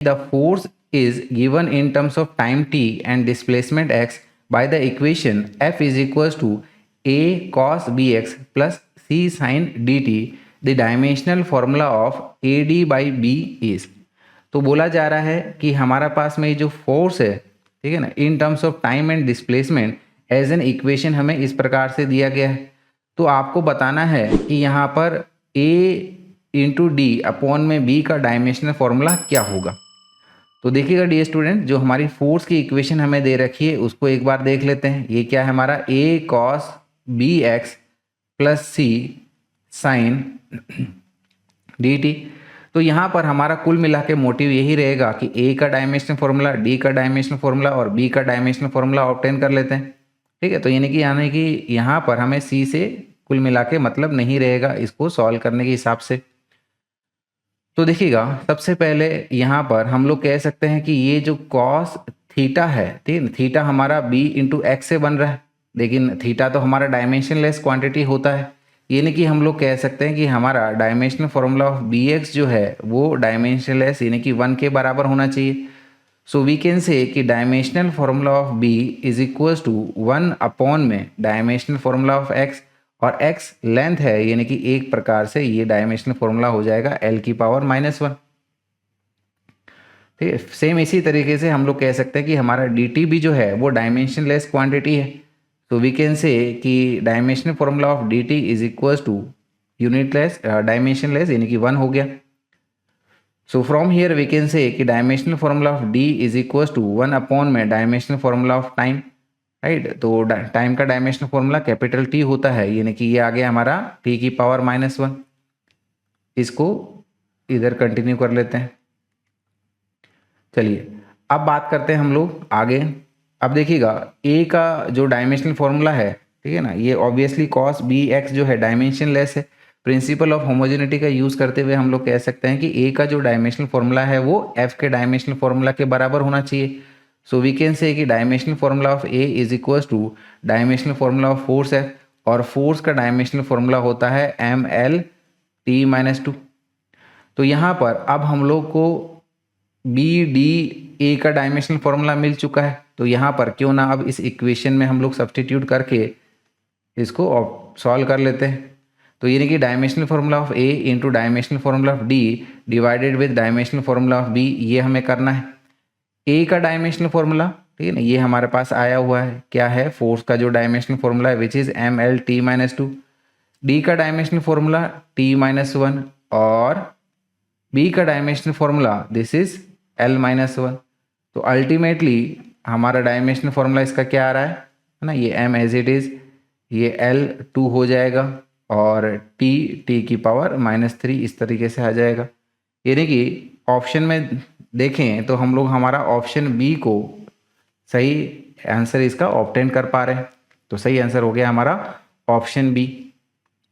the force is given in terms of time t and displacement x by the equation F is equals to a cos bx plus c sin dt. The dimensional formula of AD by B is, तो बोला जा रहा है कि हमारा पास में जो force है, ठीक है ना, in terms of time and displacement as an equation हमें इस प्रकार से दिया गया है। तो आपको बताना है कि यहाँ पर A इंटू डी अपॉन में B का डायमेंशनल फॉर्मूला क्या होगा। तो देखिएगा डियर स्टूडेंट, जो हमारी फोर्स की इक्वेशन हमें दे रखी है उसको एक बार देख लेते हैं। ये क्या है हमारा A cos bx plus C sine dt। तो यहाँ पर हमारा कुल मिला के मोटिव यही रहेगा कि A का डायमेंशनल फॉर्मूला, D का डायमेंशनल फॉर्मूला और B का डायमेंशनल फॉर्मूला ऑब्टेन कर लेते हैं। ठीक है, तो यानी कि यहाँ पर हमें C से कुल मिला के मतलब नहीं रहेगा इसको सॉल्व करने के हिसाब से। तो देखिएगा, सबसे पहले यहाँ पर हम लोग कह सकते हैं कि ये जो कॉस थीटा है, ठीक है, थीटा हमारा b इंटू एक्स से बन रहा है, लेकिन थीटा तो हमारा डायमेंशनलेस क्वांटिटी होता है। यानी कि हम लोग कह सकते हैं कि हमारा डायमेंशनल फॉर्मूला ऑफ bx जो है वो डायमेंशनलेस यानी कि 1 के बराबर होना चाहिए। सो वी कैन से कि dimensional formula of b is equals to 1 upon में डायमेंशनल फॉर्मूला ऑफ x, और x लेंथ है यानी कि एक प्रकार से ये डायमेंशनल फॉर्मूला हो जाएगा l की पावर -1। ठीक है, सेम इसी तरीके से हम लोग कह सकते हैं कि हमारा dt भी जो है वो डायमेंशनलेस क्वांटिटी है। तो वी कैन से कि dimensional formula of dt is equals to unitless dimensionless यानी कि 1 हो गया। So from here we can say कि dimensional formula of d is equals to 1 upon में dimensional formula of time, right. तो time का dimensional formula capital T होता है, यानी कि ये आ गया हमारा t की पावर -1। इसको इधर कंटिन्यू कर लेते हैं। चलिए अब बात करते हैं हम लोग आगे। अब देखिएगा a का जो डायमेंशनल फॉर्मूला है, ठीक है ना, ये ऑब्वियसली cos bx जो है डायमेंशनलेस है। प्रिंसिपल ऑफ होमोजेनिटी का यूज करते हुए हम लोग कह सकते हैं कि a का जो डायमेंशनल फॉर्मूला है वो f के डायमेंशनल फॉर्मूला के बराबर होना चाहिए। सो वी कैन से कि dimensional formula of a is equals two dimensional formula of force है, और फोर्स का डायमेंशनल फॉर्मूला होता है mL/t-2। तो यहाँ पर अब हम लोग को b d a का डायमेंशनल फॉर्मूला मिल चुका है, तो यहाँ पर क्यों ना अब इस इक्वेशन में हम लोग सब्सटीट्यूट करके इसको सॉल्व कर लेते हैं। तो यानी कि dimensional formula of a into dimensional formula of d divided with dimensional formula of b, ये हमें करना है। a का डायमेंशनल फॉर्मूला, ठीक है ना, ये हमारे पास आया हुआ है, क्या है, फोर्स का जो डायमेंशनल फॉर्मूला है विच इज mL/t-2। d का डायमेंशनल फॉर्मूला t-1 और b का dimensional formula this is l-1। तो अल्टीमेटली हमारा डायमेंशनल फॉर्मूला इसका क्या आ रहा है ना, ये m एज इट इज, ये l2 हो जाएगा और t की पावर -3 इस तरीके से आ जाएगा। यानी कि ऑप्शन में देखें तो हम लोग हमारा ऑप्शन बी को सही आंसर इसका ऑब्टेन कर पा रहे हैं। तो सही आंसर हो गया हमारा ऑप्शन बी।